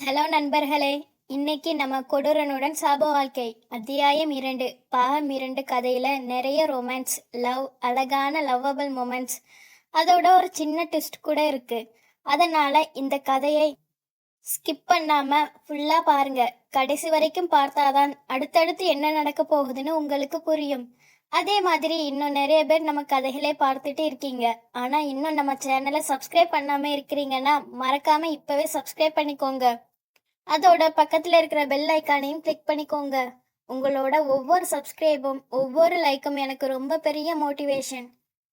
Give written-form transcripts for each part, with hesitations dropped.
Hello நண்பர்களே. இன்னைக்கு நம்ம கொடூரனுடன் சாப வாழ்க்கை அத்தியாயம் 2 பாகம் 2 கதையில நிறைய ரொமான்ஸ், லவ், அழகான லவ்வபிள் மொமெண்ட்ஸ், அதோட ஒரு சின்ன ட்விஸ்ட் கூட இருக்கு. அதனால இந்த கதையை ஸ்கிப் பண்ணாம ஃபுல்லா பாருங்க. கடைசி வரைக்கும் பார்த்தாதான் அடுத்தடுத்து என்ன நடக்க போகுதுன்னு உங்களுக்கு புரியும். அதே மாதிரி இன்னும் நிறைய பேர் நம்ம கதைகளே பார்த்துட்டு இருக்கீங்க. ஆனா இன்னும் நம்ம சேனலை சப்ஸ்கிரைப் பண்ணாம இருக்கிறீங்கன்னா மறக்காம இப்பவே சப்ஸ்கிரைப் பண்ணிக்கோங்க. அதோட பக்கத்துல இருக்கிற பெல் ஐக்கானையும் கிளிக் பண்ணிக்கோங்க. உங்களோட ஒவ்வொரு சப்ஸ்கிரைபும் ஒவ்வொரு லைக்கும் எனக்கு ரொம்ப பெரிய மோட்டிவேஷன்.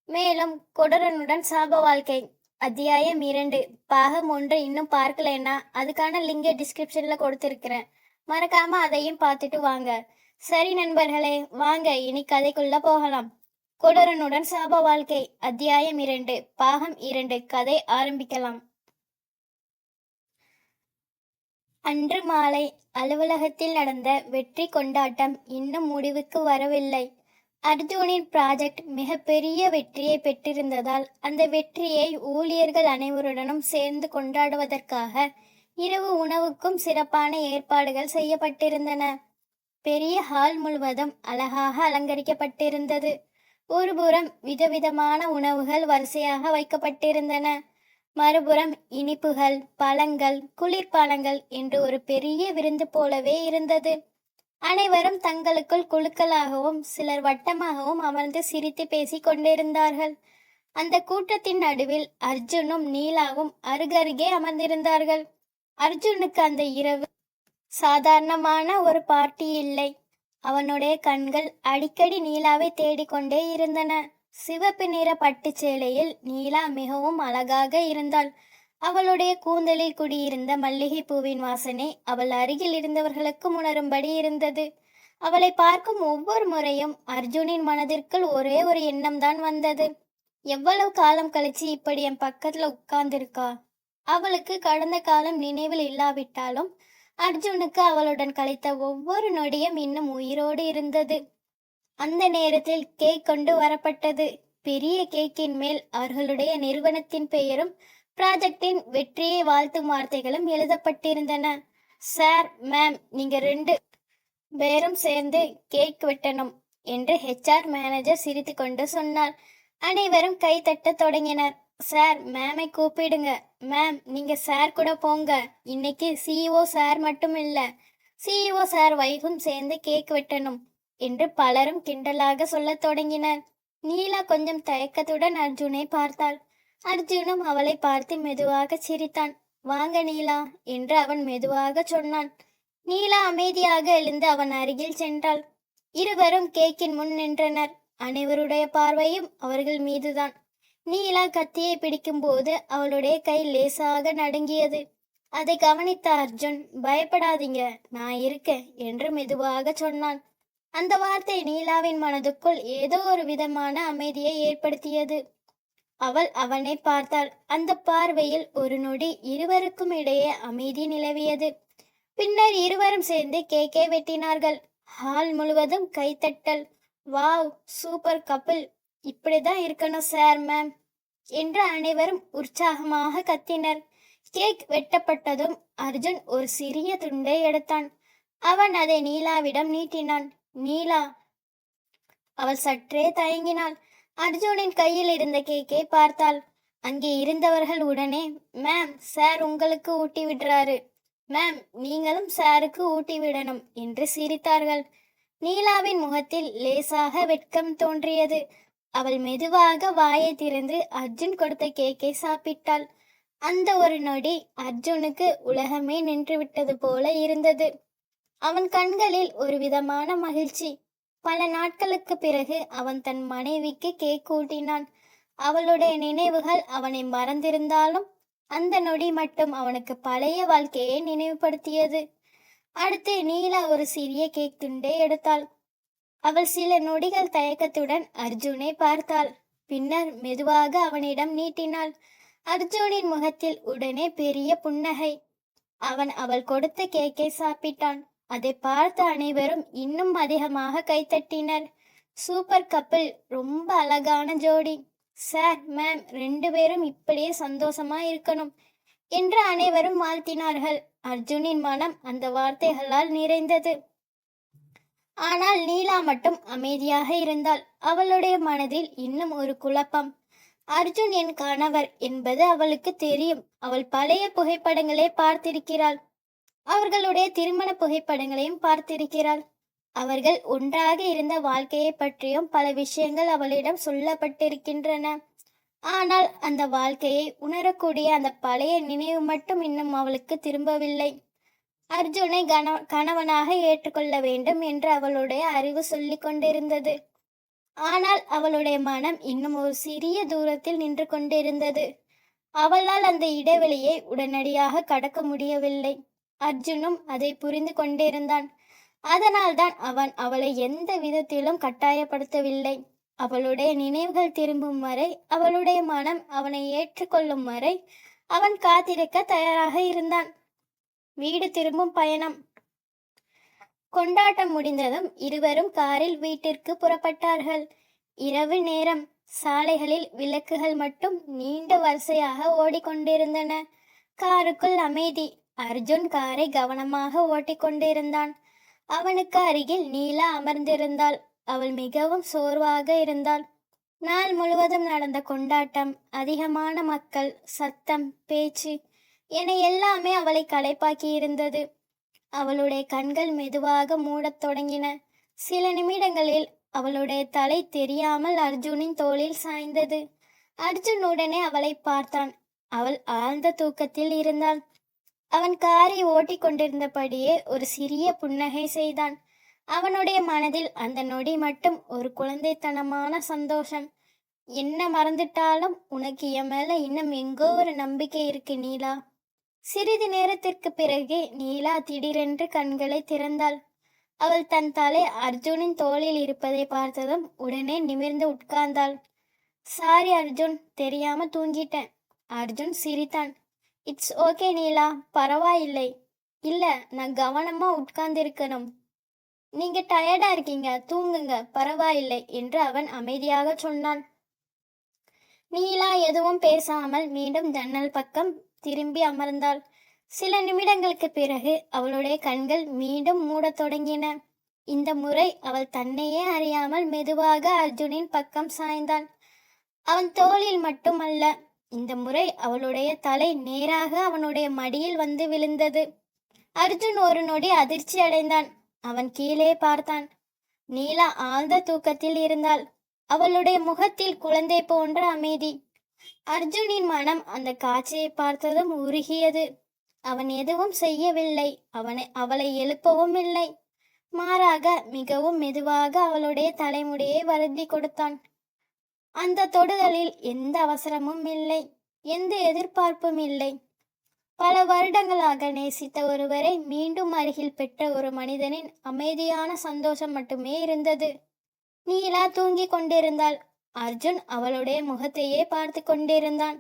மேலும் கொடரனுடன் சாப வாழ்க்கை அத்தியாயம் 2 பாகம் 1 இன்னும் பார்க்கலைன்னா அதுக்கான லிங்கை டிஸ்கிரிப்ஷன்ல கொடுத்துருக்கிறேன். மறக்காம அதையும் பார்த்துட்டு வாங்க. சரி நண்பர்களே, வாங்க இனி கதைக்குள்ள போகலாம். கொடரனுடன் சாப வாழ்க்கை அத்தியாயம் 2 பாகம் 2 கதை ஆரம்பிக்கலாம். அன்று மாலை அலுவலகத்தில் நடந்த வெற்றி கொண்டாட்டம் இன்னும் முடிவுக்கு வரவில்லை. அர்ஜுனின் ப்ராஜெக்ட் மிகப்பெரிய வெற்றியை பெற்றிருந்ததால் அந்த வெற்றியை ஊழியர்கள் அனைவருடனும் சேர்ந்து கொண்டாடுவதற்காக இரவு உணவுக்கும் சிறப்பான ஏற்பாடுகள் செய்யப்பட்டிருந்தன. பெரிய ஹால் முழுவதும் அழகாக அலங்கரிக்கப்பட்டிருந்தது. ஒருபுறம் விதவிதமான உணவுகள் வரிசையாக வைக்கப்பட்டிருந்தன. மறுபுறம் இனிப்புகள், பழங்கள், குளிர்பானங்கள் என்று ஒரு பெரிய விருந்து போலவே இருந்தது. அனைவரும் தங்களுக்குள் குழுக்களாகவும் சிலர் வட்டமாகவும் அமர்ந்து சிரித்து பேசிக் கொண்டிருந்தார்கள். அந்த கூட்டத்தின் நடுவில் அர்ஜுனும் நீலாவும் அருகருகே அமர்ந்திருந்தார்கள். அர்ஜுனுக்கு அந்த இரவு சாதாரணமான ஒரு பார்ட்டி இல்லை. அவனுடைய கண்கள் அடிக்கடி நீலாவை தேடிக்கொண்டே இருந்தன. சிவப்பு நிற பட்டு சேலையில் நீலா மிகவும் அழகாக இருந்தாள். அவளுடைய கூந்தலில் குடியிருந்த மல்லிகை பூவின் வாசனை அவள் அருகில் இருந்தவர்களுக்கும் உணரும்படி இருந்தது. அவளை பார்க்கும் ஒவ்வொரு முறையும் அர்ஜுனின் மனதிற்குள் ஒரே ஒரு எண்ணம் தான் வந்தது. எவ்வளவு காலம் கழிச்சு இப்படி என் பக்கத்துல உட்கார்ந்திருக்கா. அவளுக்கு கடந்த காலம் நினைவில் இல்லாவிட்டாலும் அர்ஜுனுக்கு அவளுடன் கழித்த ஒவ்வொரு நொடியும் இன்னும் உயிரோடு இருந்தது. அந்த நேரத்தில் கேக் கொண்டு வரப்பட்டது. பெரிய கேக்கின் மேல் அவர்களுடைய நிறுவனத்தின் பெயரும் ப்ராஜெக்டின் வெற்றியை வாழ்த்தும் வார்த்தைகளும் எழுதப்பட்டிருந்தன. சார், மேம், நீங்க 2 பேரும் சேர்ந்து கேக் வெட்டணும் என்று HR மேனேஜர் சிரித்து கொண்டு சொன்னார். அனைவரும் கை தட்ட தொடங்கினர். சார், மேமை கூப்பிடுங்க. மேம், நீங்க சார் கூட போங்க. இன்னைக்கு CEO சார் மட்டும் இல்ல, CEO சார் வைஃபும் சேர்ந்து கேக் வெட்டணும் என்று பலரும் கிண்டலாக சொல்லத் தொடங்கினர். நீலா கொஞ்சம் தயக்கத்துடன் அர்ஜுனை பார்த்தாள். அர்ஜுனும் அவளை பார்த்து மெதுவாக சிரித்தான். வாங்க நீலா என்று அவன் மெதுவாக சொன்னான். நீலா அமைதியாக எழுந்து அவன் அருகில் சென்றாள். இருவரும் கேக்கின் முன் நின்றனர். அனைவருடைய பார்வையும் அவர்கள் மீதுதான். நீலா கத்தியை பிடிக்கும் போது அவளுடைய கை லேசாக நடுங்கியது. அதை கவனித்த அர்ஜுன், பயப்படாதீங்க, நான் இருக்கேன் என்று மெதுவாக சொன்னான். அந்த வார்த்தை நீலாவின் மனதுக்குள் ஏதோ ஒரு விதமான அமைதியை ஏற்படுத்தியது. அவள் அவனை பார்த்தாள். அந்த பார்வையில் ஒரு நொடி இருவருக்கும் இடையே அமைதி நிலவியது. பின்னர் இருவரும் சேர்ந்து கேக்கை வெட்டினார்கள். ஹால் முழுவதும் கைத்தட்டல். வாவ், சூப்பர் கப்பிள், இப்படிதான் இருக்கணும் சார், மேம் என்று அனைவரும் உற்சாகமாக கத்தினர். கேக் வெட்டப்பட்டதும் அர்ஜுன் ஒரு சிறிய துண்டை எடுத்தான். அவன் அதை நீலாவிடம் நீட்டினான். நீலா, அவள் சற்றே தயங்கினாள். அர்ஜுனின் கையில் இருந்த கேக்கை பார்த்தாள். அங்கே இருந்தவர்கள் உடனே, மேம், சார் உங்களுக்கு ஊட்டி விடுறாரு, மேம் நீங்களும் சாருக்கு ஊட்டி விடணும் என்று சிரித்தார்கள். நீலாவின் முகத்தில் லேசாக வெட்கம் தோன்றியது. அவள் மெதுவாக வாயை திறந்து அர்ஜுன் கொடுத்த கேக்கை சாப்பிட்டாள். அந்த ஒரு நொடி அர்ஜுனுக்கு உலகமே நின்று விட்டது போல இருந்தது. அவன் கண்களில் ஒரு விதமான மகிழ்ச்சி. பல நாட்களுக்கு பிறகு அவன் தன் மனைவிக்கு கேக் ஊட்டினான். அவளுடைய நினைவுகள் அவனை மறந்திருந்தாலும் அந்த நொடி மட்டும் அவனுக்கு பழைய வாழ்க்கையை நினைவுபடுத்தியது. அடுத்து நீலா ஒரு சிறிய கேக் துண்டை எடுத்தாள். அவள் சில நொடிகள் தயக்கத்துடன் அர்ஜுனை பார்த்தாள். பின்னர் மெதுவாக அவனிடம் நீட்டினாள். அர்ஜுனின் முகத்தில் உடனே பெரிய புன்னகை. அவன் அவள் கொடுத்த கேக்கை சாப்பிட்டான். அதை பார்த்த அனைவரும் இன்னும் அதிகமாக கைத்தட்டினர். சூப்பர் கப்பிள், ரொம்ப அழகான ஜோடி. சார், மேம் 2 பேரும் இப்படியே சந்தோஷமா இருக்கணும் என்று அனைவரும் வாழ்த்தினார்கள். அர்ஜுனின் மனம் அந்த வார்த்தைகளால் நிறைந்தது. ஆனால் நீலா மட்டும் அமைதியாக இருந்தாள். அவளுடைய மனதில் இன்னும் ஒரு குழப்பம். அர்ஜுன் என் கணவர் என்பது அவளுக்கு தெரியும். அவள் பழைய புகைப்படங்களை பார்த்திருக்கிறாள். அவர்களுடைய திருமண புகைப்படங்களையும் பார்த்திருக்கிறாள். அவர்கள் ஒன்றாக இருந்த வாழ்க்கையை பற்றியும் பல விஷயங்கள் அவளிடம் சொல்லப்பட்டிருக்கின்றன. ஆனால் அந்த வாழ்க்கையை உணரக்கூடிய அந்த பழைய நினைவு மட்டும் இன்னும் அவளுக்கு திரும்பவில்லை. அர்ஜுனை கணவனாக ஏற்றுக்கொள்ள வேண்டும் என்று அவளுடைய அறிவு சொல்லிக் கொண்டிருந்தது. ஆனால் அவளுடைய மனம் இன்னும் ஒரு சிறிய தூரத்தில் நின்று கொண்டிருந்தது. அவளால் அந்த இடைவெளியை உடனடியாக கடக்க முடியவில்லை. அர்ஜுனும் அதை புரிந்து கொண்டிருந்தான். அதனால்தான் அவன் அவளை எந்த விதத்திலும் கட்டாயப்படுத்தவில்லை. அவளுடைய நினைவுகள் திரும்பும் வரை, அவளுடைய மனம் அவனை ஏற்றுக்கொள்ளும் வரை அவன் காத்திருக்க தயாராக இருந்தான். வீடு திரும்பும் பயணம். கொண்டாட்டம் முடிந்ததும் இருவரும் காரில் வீட்டிற்கு புறப்பட்டார்கள். இரவு நேரம். சாலைகளில் விளக்குகள் மட்டும் நீண்ட வரிசையாக ஓடிக்கொண்டிருந்தன. காருக்குள் அமைதி. அர்ஜுன் காரை கவனமாக ஓட்டிக்கொண்டிருந்தான். அவனுக்கு அருகில் நீலா அமர்ந்திருந்தாள். அவள் மிகவும் சோர்வாக இருந்தாள். நாள் முழுவதும் நடந்த கொண்டாட்டம், அதிகமான மக்கள், சத்தம், பேச்சு என எல்லாமே அவளை களைப்பாக்கி இருந்தது. அவளுடைய கண்கள் மெதுவாக மூடத் தொடங்கின. சில நிமிடங்களில் அவளுடைய தலை தெரியாமல் அர்ஜுனின் தோளில் சாய்ந்தது. அர்ஜுன் உடனே அவளை பார்த்தான். அவள் ஆழ்ந்த தூக்கத்தில் இருந்தாள். அவன் காரை ஓட்டி கொண்டிருந்தபடியே ஒரு சிறிய புன்னகை செய்தான். அவனுடைய மனதில் அந்த நொடி மட்டும் ஒரு குழந்தைத்தனமான சந்தோஷம். என்ன மறந்துட்டாலும் உனக்கு என் மேல இன்னும் எங்கோ ஒரு நம்பிக்கை இருக்கு நீலா. சிறிது நேரத்திற்கு பிறகு நீலா திடீரென்று கண்களை திறந்தாள். அவள் தன் தலை அர்ஜுனின் தோளில் இருப்பதை பார்த்ததும் உடனே நிமிர்ந்து உட்கார்ந்தாள். சாரி அர்ஜுன், தெரியாம தூங்கிட்டேன். அர்ஜுன் சிரித்தான். இட்ஸ் ஓகே நீலா, பரவாயில்லை. இல்ல, நான் கவனமா உட்கார்ந்திருக்கணும். நீங்க டயர்டா இருக்கீங்க, தூங்குங்க, பரவாயில்லை என்று அவன் அமைதியாக சொன்னான். நீலா எதுவும் பேசாமல் மீண்டும் ஜன்னல் பக்கம் திரும்பி அமர்ந்தாள். சில நிமிடங்களுக்கு பிறகு அவளுடைய கண்கள் மீண்டும் மூடத் தொடங்கின. இந்த முறை அவள் தன்னையே அறியாமல் மெதுவாக அர்ஜுனின் பக்கம் சாய்ந்தாள். அவன் தோளில் மட்டுமல்ல, இந்த முறை அவளுடைய தலை நேராக அவனுடைய மடியில் வந்து விழுந்தது. அர்ஜுன் ஒரு நொடி அதிர்ச்சி அடைந்தான். அவன் கீழே பார்த்தான். நீலா ஆழ்ந்த தூக்கத்தில் இருந்தாள். அவளுடைய முகத்தில் குழந்தை போன்ற அமைதி. அர்ஜுனின் மனம் அந்த காட்சியை பார்த்ததும் உருகியது. அவன் எதுவும் செய்யவில்லை. அவளை எழுப்பவும் இல்லை. மாறாக மிகவும் மெதுவாக அவளுடைய தலைமுடியை வருடி கொடுத்தான். அந்த தொடுதலில் எந்த அவசரமும் இல்லை, எந்த எதிர்பார்ப்பும் இல்லை. பல வருடங்களாக நேசித்த ஒருவரை மீண்டும் அருகில் பெற்ற ஒரு மனிதனின் அமைதியான சந்தோஷம் மட்டுமே இருந்தது. நீலா தூங்கிக் கொண்டிருந்தாள். அர்ஜுன் அவளுடைய முகத்தையே பார்த்து கொண்டிருந்தான்.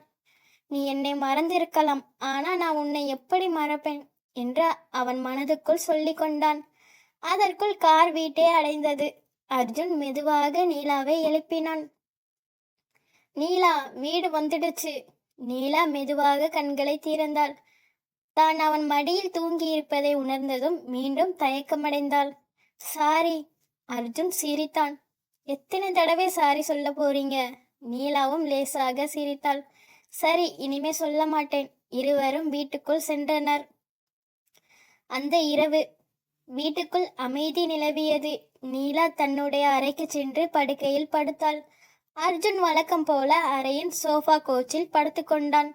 நீ என்னை மறந்திருக்கலாம், ஆனா நான் உன்னை எப்படி மறப்பேன் என்று அவன் மனதுக்குள் சொல்லி கொண்டான். அதற்குள் கார் வீட்டை அடைந்தது. அர்ஜுன் மெதுவாக நீலாவை எழுப்பினான். நீலா, வீடு வந்துடுச்சு. நீலா மெதுவாக கண்களை திறந்தாள். தான் அவன் மடியில் தூங்கி இருப்பதை உணர்ந்ததும் மீண்டும் தயக்கமடைந்தாள். சாரி. அர்ஜுன் சிரித்தான். எத்தனை தடவை சாரி சொல்ல போறீங்க? நீலாவும் லேசாக சிரித்தாள். சரி, இனிமே சொல்ல மாட்டேன். இருவரும் வீட்டுக்குள் சென்றனர். அந்த இரவு வீட்டுக்குள் அமைதி நிலவியது. நீலா தன்னுடைய அறைக்கு சென்று படுக்கையில் படுத்தாள். அர்ஜுன் வழக்கம் போல அறையின் சோஃபா கோச்சில் படுத்து கொண்டான்.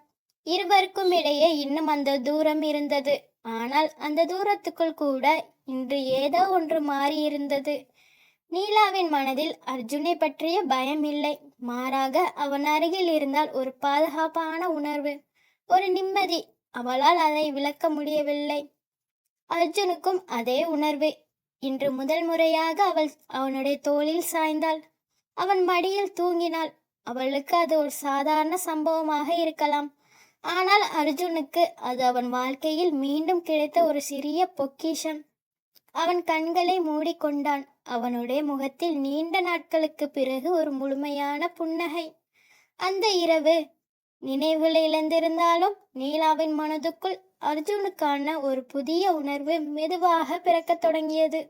இருவருக்கும் இடையே இன்னும் அந்த தூரம் இருந்தது. ஆனால் அந்த தூரத்துக்குள் கூட இன்று ஏதோ ஒன்று மாறியிருந்தது. நீலாவின் மனதில் அர்ஜுனை பற்றிய பயம் இல்லை. மாறாக அவன் அருகில் இருந்தால் ஒரு பாதுகாப்பான உணர்வு, ஒரு நிம்மதி. அவளால் அதை விளக்க முடியவில்லை. அர்ஜுனுக்கும் அதே உணர்வு. இன்று முதல் முறையாக அவள் அவனுடைய தோளில் சாய்ந்தாள். அவன் மடியில் தூங்கினாள். அவளுக்கு அது ஒரு சாதாரண சம்பவமாக இருக்கலாம். ஆனால் அர்ஜுனுக்கு அது அவன் வாழ்க்கையில் மீண்டும் கிடைத்த ஒரு சிறிய பொக்கிஷம். அவன் கண்களை மூடிக்கொண்டான். அவனுடைய முகத்தில் நீண்ட நாட்களுக்கு பிறகு ஒரு முழுமையான புன்னகை. அந்த இரவு நினைவுகளை இழந்திருந்தாலும் நீலாவின் மனதுக்குள் அர்ஜுனுக்கான ஒரு புதிய உணர்வு மெதுவாக பிறக்கத் தொடங்கியது.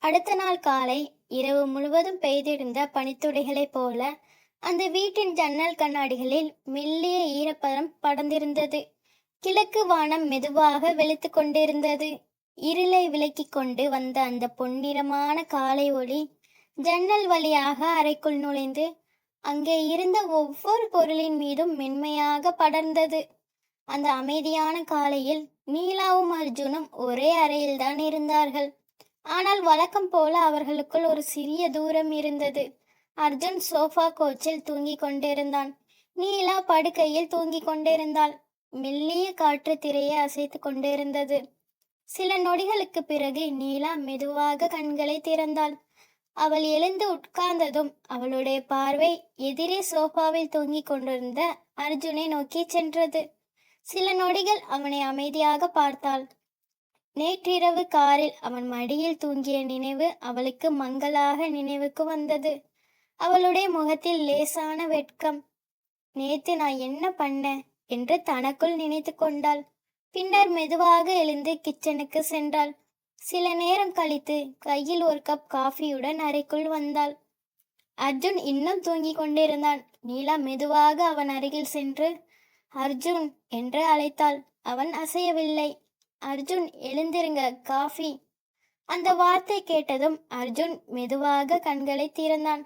அடுத்த நாள் காலை இரவு முழுவதும் பெய்திருந்த பனித்துளிகளைப் போல அந்த வீட்டின் ஜன்னல் கண்ணாடிகளில் மெல்லிய ஈரப்பதம் படர்ந்திருந்தது. கிழக்கு வானம் மெதுவாக வெளுத்து கொண்டிருந்தது. இருளை விலக்கிக் கொண்டு வந்த அந்த பொன்னிறமான காலை ஒளி ஜன்னல் வழியாக அறைக்குள் நுழைந்து அங்கே இருந்த ஒவ்வொரு பொருளின் மீதும் மென்மையாக படர்ந்தது. அந்த அமைதியான காலையில் நீலாவும் அர்ஜுனும் ஒரே அறையில்தான் இருந்தார்கள். ஆனால் வழக்கம் போல அவர்களுக்குள் ஒரு சிறிய தூரம் இருந்தது. அர்ஜுன் சோஃபா கோச்சில் தூங்கிக் கொண்டிருந்தான். நீலா படுக்கையில் தூங்கிக் கொண்டிருந்தாள். மெல்லிய காற்று திரையை அசைத்து கொண்டிருந்தது. சில நொடிகளுக்கு பிறகு நீலா மெதுவாக கண்களை திறந்தாள். அவள் எழுந்து உட்கார்ந்ததும் அவளுடைய பார்வை எதிரே சோஃபாவில் தூங்கிக் கொண்டிருந்த அர்ஜுனை நோக்கி சென்றது. சில நொடிகள் அவனை அமைதியாக பார்த்தாள். நேற்றிரவு காரில் அவன் மடியில் தூங்கிய நினைவு அவளுக்கு மங்கலாக நினைவுக்கு வந்தது. அவளுடைய முகத்தில் லேசான வெட்கம். நேத்து நான் என்ன பண்ணேன் என்று தனக்குள் நினைத்து கொண்டாள். பின்னர் மெதுவாக எழுந்து கிச்சனுக்கு சென்றாள். சில நேரம் கழித்து கையில் ஒரு கப் காஃபியுடன் அறைக்குள் வந்தாள். அர்ஜுன் இன்னும் தூங்கிக் கொண்டிருந்தான். நீலா மெதுவாக அவன் அருகில் சென்று அர்ஜுன் என்று அழைத்தாள். அவன் அசையவில்லை. அர்ஜுன், எழுந்திருங்க, காஃபி. அந்த வார்த்தை கேட்டதும் அர்ஜுன் மெதுவாக கண்களை திறந்தான்.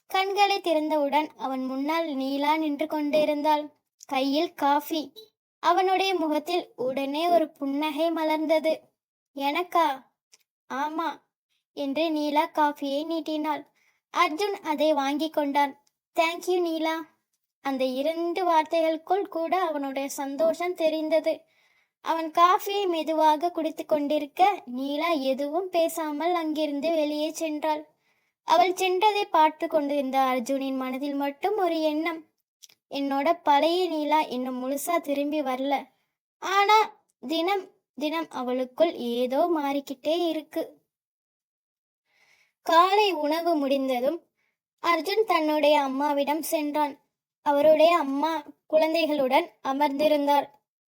கண்களை திறந்தவுடன் அவன் முன்னால் நீலா நின்று கொண்டிருந்தாள், கையில் காஃபி. அவனுடைய முகத்தில் உடனே ஒரு புன்னகை மலர்ந்தது. எனக்கா? ஆமா என்று நீலா காஃபியை நீட்டினாள். அர்ஜுன் அதை வாங்கி கொண்டான். தேங்க்யூ நீலா. அந்த 2 வார்த்தைகளுக்குள் கூட அவனுடைய சந்தோஷம் தெரிந்தது. அவன் காஃபியை மெதுவாக குடித்து கொண்டிருக்க நீலா எதுவும் பேசாமல் அங்கிருந்து வெளியே சென்றாள். அவள் சென்றதை பார்த்து கொண்டிருந்த அர்ஜுனின் மனதில் மட்டும் ஒரு எண்ணம். என்னோட பழைய நீலா இன்னும் முழுசா திரும்பி வரல. ஆனா தினம் தினம் அவளுக்குள் ஏதோ மாறிக்கிட்டே இருக்கு. காலை உணவு முடிந்ததும் அர்ஜுன் தன்னுடைய அம்மாவிடம் சென்றான். அவருடைய அம்மா குழந்தைகளுடன் அமர்ந்திருந்தார்.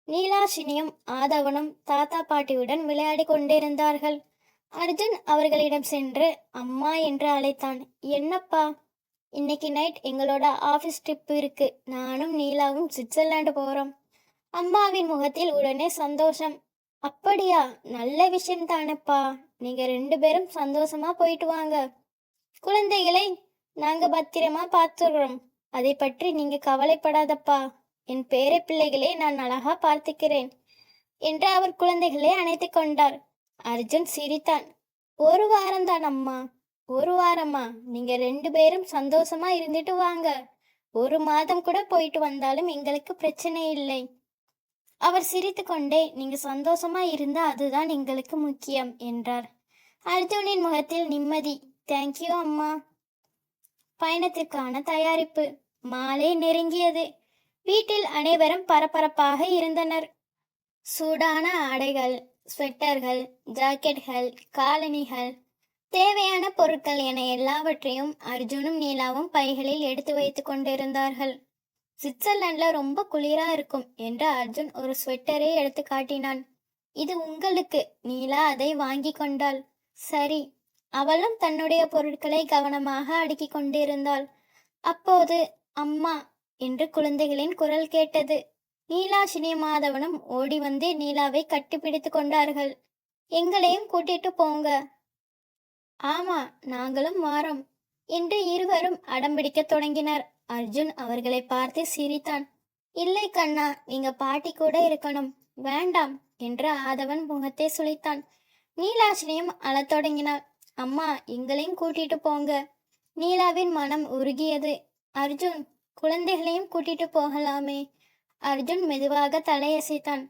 நீலாஷினியும் ஆதவனும் தாத்தா பாட்டியுடன் விளையாடி கொண்டிருந்தார்கள். அர்ஜுன் அவர்களிடம் சென்று அம்மா என்று அழைத்தான். என்னப்பா? இன்னைக்கு நைட் எங்களோட ஆஃபீஸ் ட்ரிப் இருக்கு. நானும் நீலாவும் சுவிட்சர்லாந்து போறோம். அம்மாவின் முகத்தில் உடனே சந்தோஷம். அப்படியா? நல்ல விஷயம் தானப்பா. நீங்க 2 பேரும் சந்தோஷமா போயிட்டு வாங்க. குழந்தைகளை நாங்க பத்திரமா பார்த்துக்கிறோம். அதை பற்றி நீங்க கவலைப்படாதப்பா. என் பேர பிள்ளைகளை நான் அழகா பார்த்துக்கிறேன் என்று அவர் குழந்தைகளை அணைத்து கொண்டார். அர்ஜுன் சிரித்தான். 1 வாரம்தான் அம்மா. 1 வாரமா? நீங்க 2 பேரும் சந்தோஷமா இருந்துட்டு வாங்க. 1 மாதம் கூட போயிட்டு வந்தாலும் எங்களுக்கு பிரச்சனை இல்லை. அவர் சிரித்து கொண்டே, நீங்க சந்தோஷமா இருந்தா அதுதான் எங்களுக்கு முக்கியம் என்றார். அர்ஜுனின் முகத்தில் நிம்மதி. தேங்க்யூ அம்மா. பயணத்திற்கான தயாரிப்பு. மாலை நெருங்கியது. வீட்டில் அனைவரும் பரபரப்பாக இருந்தனர். சூடான ஆடைகள், ஸ்வெட்டர்கள், ஜாக்கெட்கள், காலணிகள், தேவையான பொருட்கள் என எல்லாவற்றையும் அர்ஜுனும் நீலாவும் பைகளில் எடுத்து வைத்து கொண்டிருந்தார்கள். சுவிட்சர்லாந்துல ரொம்ப குளிரா இருக்கும் என்று அர்ஜுன் ஒரு ஸ்வெட்டரை எடுத்து காட்டினான். இது உங்களுக்கு. நீலா அதை வாங்கி கொண்டாள். சரி. அவளும் தன்னுடைய பொருட்களை கவனமாக அடுக்கி கொண்டிருந்தாள். அப்போது அம்மா என்று குழந்தைகளின் குரல் கேட்டது. நீலாஷினி மாதவனும் ஓடி வந்து நீலாவை கட்டிப்பிடித்து கொண்டார்கள். எங்களையும் கூட்டிட்டு போங்க. ஆமா, நாங்களும் வாரோம் என்று இருவரும் அடம்பிடிக்க தொடங்கினர். அர்ஜுன் அவர்களை பார்த்து சிரித்தான். இல்லை கண்ணா, நீங்க பாட்டி கூட இருக்கணும். வேண்டாம் என்று ஆதவன் முகத்தை சுளித்தான். நீலாஷினியும் அழத் தொடங்கினாள். அம்மா, எங்களையும் கூட்டிட்டு போங்க. நீலாவின் மனம் உருகியது. அர்ஜுன், குழந்தைகளையும் கூட்டிட்டு போகலாமே. அர்ஜுன் மெதுவாக தலையசைத்தான்.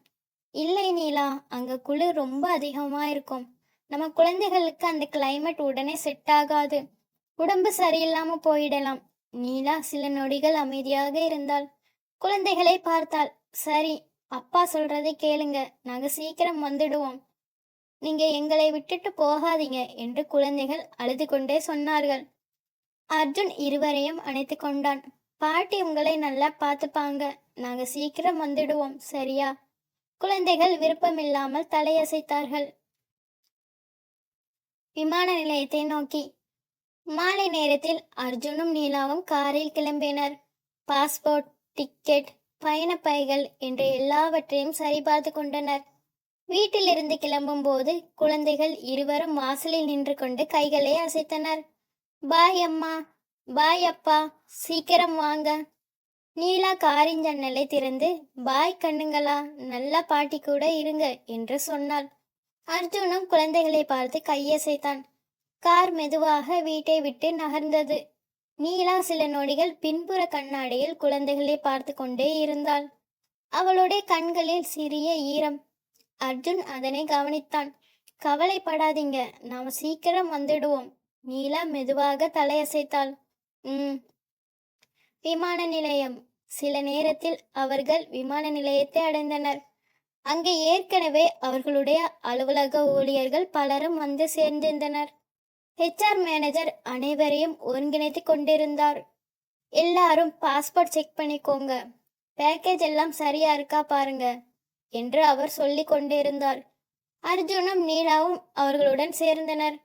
இல்லை நீலா, அங்க குளிர் ரொம்ப அதிகமா இருக்கும். நம்ம குழந்தைகளுக்கு அந்த கிளைமேட் உடனே செட் ஆகாது. உடம்பு சரியில்லாம போயிடலாம். நீலா சில நொடிகள் அமைதியாக இருந்தாள். குழந்தைகளை பார்த்தாள். சரி, அப்பா சொல்றதை கேளுங்க. நாங்க சீக்கிரம் வந்துடுவோம். நீங்க எங்களை விட்டுட்டு போகாதீங்க என்று குழந்தைகள் அழுது கொண்டே சொன்னார்கள். அர்ஜுன் இருவரையும் அணைத்து கொண்டான். பாட்டி உங்களை நல்லா பார்த்துப்பாங்க. நாங்க சீக்கிரம் வந்துடுவோம், சரியா? குழந்தைகள் விருப்பமில்லாமல் தலையசைத்தார்கள். விமான நிலையத்தை நோக்கி. மாலை நேரத்தில் அர்ஜுனும் நீலாவும் காரில் கிளம்பினர். பாஸ்போர்ட், டிக்கெட், பயண பைகள் என்று எல்லாவற்றையும் சரிபார்த்து கொண்டனர். வீட்டிலிருந்து கிளம்பும் போது குழந்தைகள் இருவரும் வாசலில் நின்று கொண்டு கைகளை அசைத்தனர். பாய் அம்மா, பாய் அப்பா, சீக்கிரம் வாங்க. நீலா காரின் ஜன்னலை திறந்து பாய் கண்ணுங்களா, நல்லா பாட்டி கூட இருங்க என்று சொன்னாள். அர்ஜுனும் குழந்தைகளை பார்த்து கையசைத்தான். கார் மெதுவாக வீட்டை விட்டு நகர்ந்தது. நீலா சில நொடிகள் பின்புற கண்ணாடியில் குழந்தைகளை பார்த்து கொண்டே இருந்தாள். அவளுடைய கண்களில் சிறிய ஈரம். அர்ஜுன் அதனை கவனித்தான். கவலைப்படாதீங்க, நாம் சீக்கிரம் வந்துடுவோம். நீலா மெதுவாக தலையசைத்தாள். விமான நிலையம். சில நேரத்தில் அவர்கள் விமான நிலையத்தை அடைந்தனர். அங்கே ஏற்கனவே அவர்களுடைய அலுவலக ஊழியர்கள் பலரும் வந்து சேர்ந்திருந்தனர். HR மேனேஜர் அனைவரையும் ஒருங்கிணைத்து கொண்டிருந்தார். எல்லாரும் பாஸ்போர்ட் செக் பண்ணிக்கோங்க, பேக்கேஜ் எல்லாம் சரியா இருக்கா பாருங்க என்று அவர் சொல்லி கொண்டிருந்தார். அர்ஜுனும் நீலாவும் அவர்களுடன் சேர்ந்தனர்.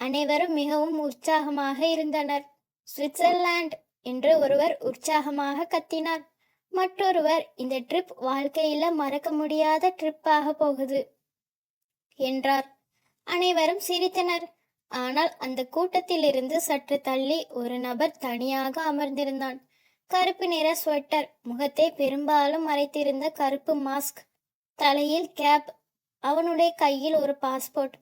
அனைவரும் மிகவும் உற்சாகமாக இருந்தனர். சுவிட்சர்லாந்து என்று ஒருவர் உற்சாகமாக கத்தினார். மற்றொருவர், இந்த ட்ரிப் வாழ்க்கையில மறக்க முடியாத ட்ரிப்பாக போகுது என்றார். அனைவரும் சிரித்தனர். ஆனால் அந்த கூட்டத்திலிருந்து சற்று தள்ளி ஒரு நபர் தனியாக அமர்ந்திருந்தான். கருப்பு நிற ஸ்வெட்டர், முகத்தை பெரும்பாலும் மறைத்திருந்த கருப்பு மாஸ்க், தலையில் கேப். அவனுடைய கையில் ஒரு பாஸ்போர்ட்.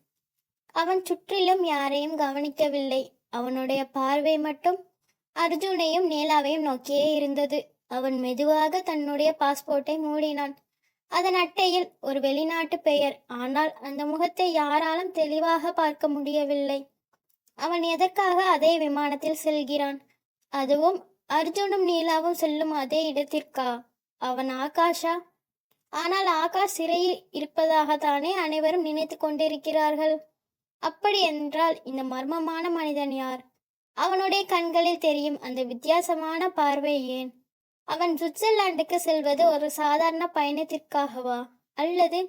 அவன் சுற்றிலும் யாரையும் கவனிக்கவில்லை. அவனுடைய பார்வை மட்டும் அர்ஜுனையும் நீலாவையும் நோக்கியே இருந்தது. அவன் மெதுவாக தன்னுடைய பாஸ்போர்ட்டை மூடினான். அதன் அட்டையில் ஒரு வெளிநாட்டு பெயர். ஆனால் அந்த முகத்தை யாராலும் தெளிவாக பார்க்க முடியவில்லை. அவன் எதற்காக அதே விமானத்தில் செல்கிறான்? அதுவும் அர்ஜுனும் நீலாவும் செல்லும் அதே இடத்திற்கா? அவன் ஆகாஷா? ஆனால் ஆகாஷ் சிறையில் இருப்பதாகத்தானே அனைவரும் நினைத்து கொண்டிருக்கிறார்கள். அப்படி என்றால் இந்த மர்மமான மனிதன் யார்? அவனுடைய கண்களில் தெரியும் அந்த வித்தியாசமான பார்வை ஏன்? அவன் சுவிட்சர்லாந்துக்கு செல்வது ஒரு சாதாரண பயணத்திற்காகவா? அல்லது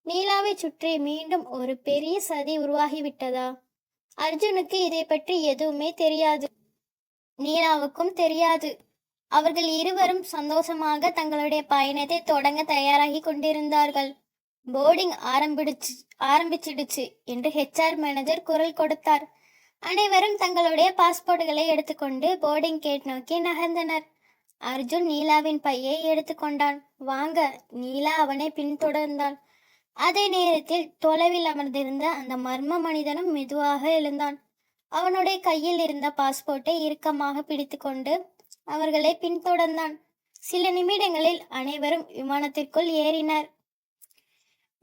நீலாவை சுற்றி மீண்டும் ஒரு பெரிய சதி உருவாகிவிட்டதா? அர்ஜுனுக்கு இதை பற்றி எதுவுமே தெரியாது. நீலாவுக்கும் தெரியாது. அவர்கள் இருவரும் சந்தோஷமாக தங்களுடைய பயணத்தை தொடங்க தயாராகி கொண்டிருந்தார்கள். போர்டிங் ஆரம்பிச்சிடுச்சு என்று HR மேனேஜர் குரல் கொடுத்தார். அனைவரும் தங்களுடைய பாஸ்போர்ட்டுகளை எடுத்துக்கொண்டு போர்டிங் கேட் நோக்கி நகர்ந்தனர். அர்ஜுன் நீலாவின் பையை எடுத்துக்கொண்டான். வாங்க. நீலா அவனை பின்தொடர்ந்தாள். அதே நேரத்தில் தொலைவில் அமர்ந்திருந்த அந்த மர்ம மனிதனும் மெதுவாக எழுந்தான். அவனுடைய கையில் இருந்த பாஸ்போர்ட்டை இறுக்கமாக பிடித்து கொண்டு அவர்களை பின்தொடர்ந்தான். சில நிமிடங்களில் அனைவரும் விமானத்திற்குள் ஏறினர்.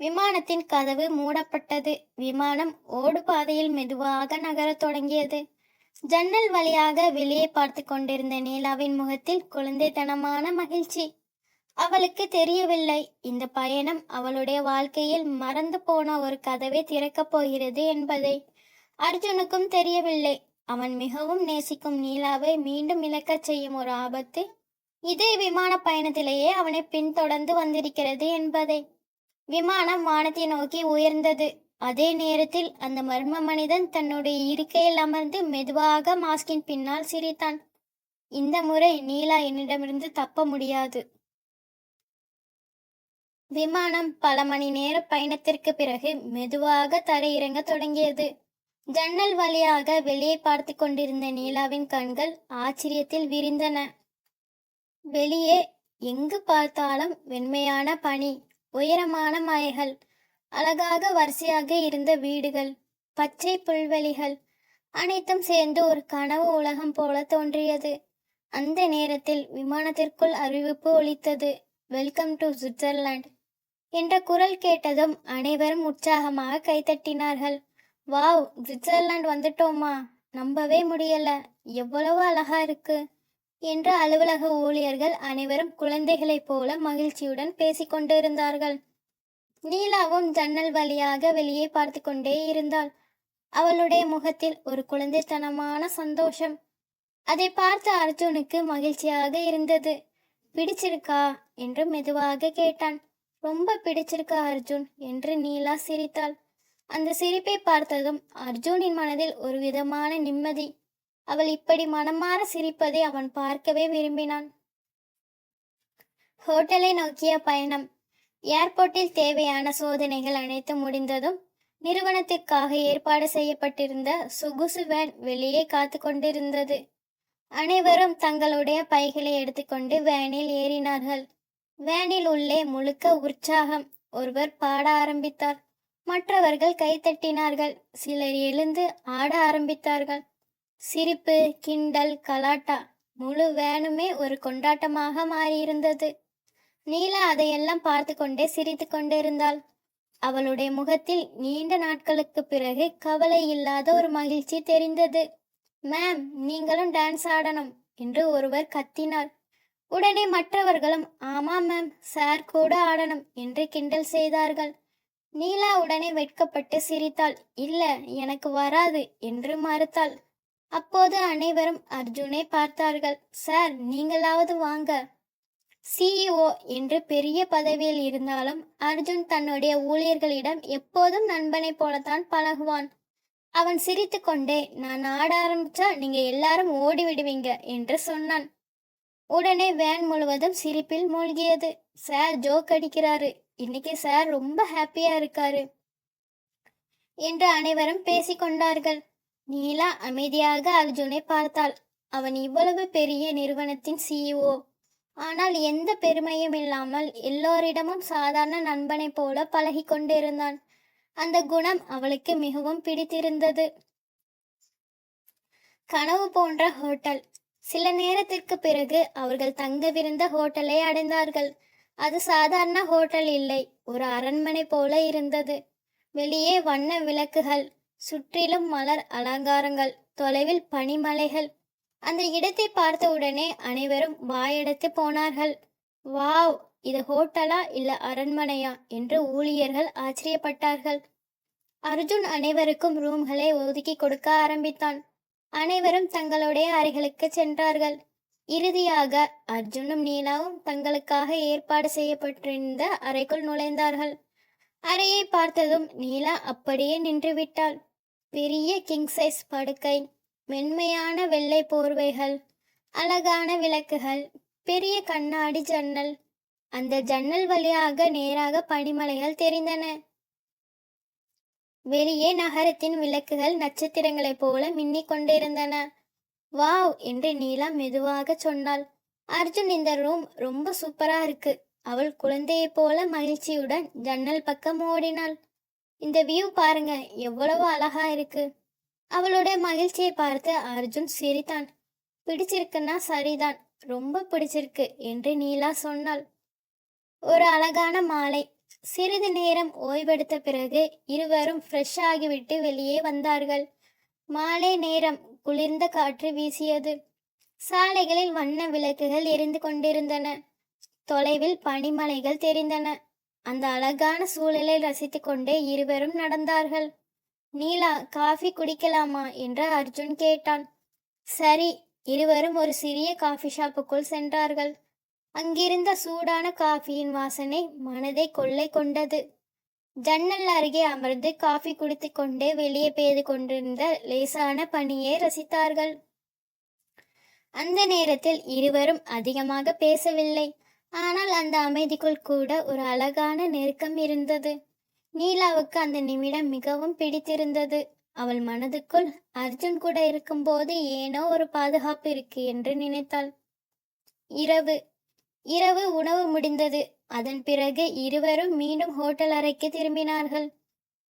விமானத்தின் கதவு மூடப்பட்டது. விமானம் ஓடு பாதையில் மெதுவாக நகரத் தொடங்கியது. ஜன்னல் வழியாக வெளியே பார்த்து கொண்டிருந்த நீலாவின் முகத்தில் குழந்தைத்தனமான மகிழ்ச்சி. அவளுக்கு தெரியவில்லை, இந்த பயணம் அவளுடைய வாழ்க்கையில் மறந்து போன ஒரு கதவை திறக்கப் போகிறது என்பதை. அர்ஜுனுக்கும் தெரியவில்லை, அவன் மிகவும் நேசிக்கும் நீலாவை மீண்டும் இழக்கச் செய்யும் ஒரு ஆபத்து இதே விமான பயணத்திலேயே அவனை பின்தொடர்ந்து வந்திருக்கிறது என்பதை. விமானம் வானத்தை நோக்கி உயர்ந்தது. அதே நேரத்தில் அந்த மர்ம மனிதன் தன்னுடைய இருக்கையில் அமர்ந்து மெதுவாக மாஸ்கின் பின்னால் சிரித்தான். இந்த முறை நீலா என்னிடமிருந்து தப்ப முடியாது. விமானம் பல மணி நேர பயணத்திற்கு பிறகு மெதுவாக தரையிறங்க தொடங்கியது. ஜன்னல் வழியாக வெளியே பார்த்து கொண்டிருந்த நீலாவின் கண்கள் ஆச்சரியத்தில் விரிந்தன. வெளியே எங்கு பார்த்தாலும் வெண்மையான பனி, உயரமான மலைகள், அழகாக வரிசையாக இருந்த வீடுகள், பச்சை புல்வெளிகள், அனைத்தும் சேர்ந்து ஒரு கனவு உலகம் போல தோன்றியது. அந்த நேரத்தில் விமானத்திற்குள் அறிவிப்பு ஒலித்தது. வெல்கம் டு சுவிட்சர்லாந்து என்ற குரல் கேட்டதும் அனைவரும் உற்சாகமாக கைத்தட்டினார்கள். வாவ், சுவிட்சர்லாந்து வந்துட்டோமா, நம்பவே முடியல, எவ்வளவு அழகா இருக்கு என்று அலுவலக ஊழியர்கள் அனைவரும் குழந்தைகளைப் போல மகிழ்ச்சியுடன் பேசிக்கொண்டிருந்தார்கள். நீலாவும் ஜன்னல் வழியாக வெளியே பார்த்து கொண்டே இருந்தாள். அவளுடைய முகத்தில் ஒரு குழந்தைத்தனமான சந்தோஷம். அதை பார்த்த அர்ஜுனுக்கு மகிழ்ச்சியாக இருந்தது. பிடிச்சிருக்கா என்று மெதுவாக கேட்டான். ரொம்ப பிடிச்சிருக்கா அர்ஜுன் என்று நீலா சிரித்தாள். அந்த சிரிப்பை பார்த்ததும் அர்ஜுனின் மனதில் ஒரு விதமான நிம்மதி. அவள் இப்படி மனமாற சிரிப்பதை அவன் பார்க்கவே விரும்பினான். ஹோட்டலை நோக்கிய பயணம். ஏர்போர்ட்டில் தேவையான சோதனைகள் அனைத்தும் முடிந்ததும் நிறுவனத்திற்காக ஏற்பாடு செய்யப்பட்டிருந்த சொகுசு வேன் வெளியே காத்து கொண்டிருந்தது. அனைவரும் தங்களுடைய பைகளை எடுத்துக்கொண்டு வேனில் ஏறினார்கள். வேனில் உள்ளே முழுக்க உற்சாகம். ஒருவர் பாட ஆரம்பித்தார். மற்றவர்கள் கைத்தட்டினார்கள். சிலர் எழுந்து ஆட ஆரம்பித்தார்கள். சிரிப்பு, கிண்டல், கலாட்டா, முழு வேனுமே ஒரு கொண்டாட்டமாக மாறியிருந்தது. நீலா அதையெல்லாம் பார்த்து கொண்டே சிரித்து கொண்டிருந்தாள். அவளுடைய முகத்தில் நீண்ட நாட்களுக்கு பிறகு கவலை இல்லாத ஒரு மகிழ்ச்சி தெரிந்தது. மேம், நீங்களும் டான்ஸ் ஆடணும் என்று ஒருவர் கத்தினார். உடனே மற்றவர்களும் ஆமாம் மேம், சார் கூட ஆடணும் என்று கிண்டல் செய்தார்கள். நீலா உடனே வெட்கப்பட்டு சிரித்தாள். இல்ல, எனக்கு வராது என்று மறுத்தாள். அப்போது அனைவரும் அர்ஜுனை பார்த்தார்கள். சார், நீங்களாவது வாங்க. சிஇஓ என்று பெரிய பதவியில் இருந்தாலும் அர்ஜுன் தன்னுடைய ஊழியர்களிடம் எப்போதும் நண்பனை போலத்தான் பழகுவான். அவன் சிரித்து கொண்டே, நான் ஆட ஆரம்பிச்சா நீங்க எல்லாரும் ஓடி விடுவீங்க என்று சொன்னான். உடனே வேன் முழுவதும் சிரிப்பில் மூழ்கியது. சார் ஜோக் அடிக்கிறாரு, இன்னைக்கு சார் ரொம்ப ஹாப்பியா இருக்காரு என்று அனைவரும் பேசிக்கொண்டார்கள். நீலா அமைதியாக அர்ஜுனை பார்த்தாள். அவன் இவ்வளவு பெரிய நிறுவனத்தின் சிஇஓ. ஆனால் எந்த பெருமையும் இல்லாமல் எல்லோரிடமும் சாதாரண நண்பனை போல பழகி கொண்டிருந்தான். அந்த குணம் அவளுக்கு மிகவும் பிடித்திருந்தது. கனவு போன்ற ஹோட்டல். சில நேரத்திற்கு பிறகு அவர்கள் தங்கவிருந்த ஹோட்டலை அடைந்தார்கள். அது சாதாரண ஹோட்டல் இல்லை, ஒரு அரண்மனை போல இருந்தது. வெளியே வண்ண விளக்குகள், சுற்றிலும் மலர் அலங்காரங்கள், தொலைவில் பனிமலைகள். அந்த இடத்தை பார்த்த உடனே அனைவரும் வாயெடுத்து போனார்கள். வாவ், இது ஹோட்டலா இல்ல அரண்மனையா என்று ஊழியர்கள் ஆச்சரியப்பட்டார்கள். அர்ஜுன் அனைவருக்கும் ரூம்களை ஒதுக்கி கொடுக்க ஆரம்பித்தான். அனைவரும் தங்களுடைய அறைகளுக்கு சென்றார்கள். இறுதியாக அர்ஜுனும் நீலாவும் தங்களுக்காக ஏற்பாடு செய்யப்பட்டிருந்த அறைக்குள் நுழைந்தார்கள். அறையை பார்த்ததும் நீலா அப்படியே நின்று விட்டாள். பெரிய கிங் சைஸ் படுக்கை, மென்மையான வெள்ளை போர்வைகள், அழகான விளக்குகள், பெரிய கண்ணாடி ஜன்னல். அந்த ஜன்னல் வழியாக நேராக பனிமலைகள் தெரிந்தன. வெளியே நகரத்தின் விளக்குகள் நட்சத்திரங்களைப் போல மின்னிக் கொண்டிருந்தன. வாவ் என்று நீலா மெதுவாக சொன்னாள். அர்ஜுன், இந்த ரூம் ரொம்ப சூப்பரா இருக்கு. அவள் குழந்தையைப் போல மகிழ்ச்சியுடன் ஜன்னல் பக்கம் ஓடினாள். இந்த வியூ பாருங்க, எவ்வளவு அழகா இருக்கு. அவளுடைய மகிழ்ச்சியை பார்த்து அர்ஜுன் சிரித்தான். பிடிச்சிருக்குன்னா சரிதான், ரொம்ப பிடிச்சிருக்கு என்று நீலா சொன்னாள். ஒரு அழகான மாலை. சிறிது நேரம் ஓய்வெடுத்த பிறகு இருவரும் ஃப்ரெஷ் ஆகிவிட்டு வெளியே வந்தார்கள். மாலை நேரம், குளிர்ந்த காற்று வீசியது. சாலைகளில் வண்ண விளக்குகள் எரிந்து கொண்டிருந்தன. தொலைவில் பனிமலைகள் தெரிந்தன. அந்த அழகான சூழலை ரசித்து கொண்டே இருவரும் நடந்தார்கள். நீலா, காஃபி குடிக்கலாமா என்று அர்ஜுன் கேட்டான். சரி. இருவரும் ஒரு சிறிய காஃபி ஷாப்புக்குள் சென்றார்கள். அங்கிருந்த சூடான காஃபியின் வாசனை மனதை கொள்ளை கொண்டது. ஜன்னல் அருகே அமர்ந்து காஃபி குடித்து கொண்டே வெளியே பெய்து கொண்டிருந்த லேசான பனியை ரசித்தார்கள். அந்த நேரத்தில் இருவரும் அதிகமாக பேசவில்லை. ஆனால் அந்த அமைதிக்குள் கூட ஒரு அழகான நெருக்கம் இருந்தது. நீலாவுக்கு அந்த நிமிடம் மிகவும் பிடித்திருந்தது. அவள் மனதுக்குள் அர்ஜுன் கூட இருக்கும்போது ஏனோ ஒரு பாதுகாப்பு இருக்கு என்று நினைத்தாள். இரவு உணவு முடிந்தது. அதன் பிறகு இருவரும் மீண்டும் ஹோட்டல் அறைக்கு திரும்பினார்கள்.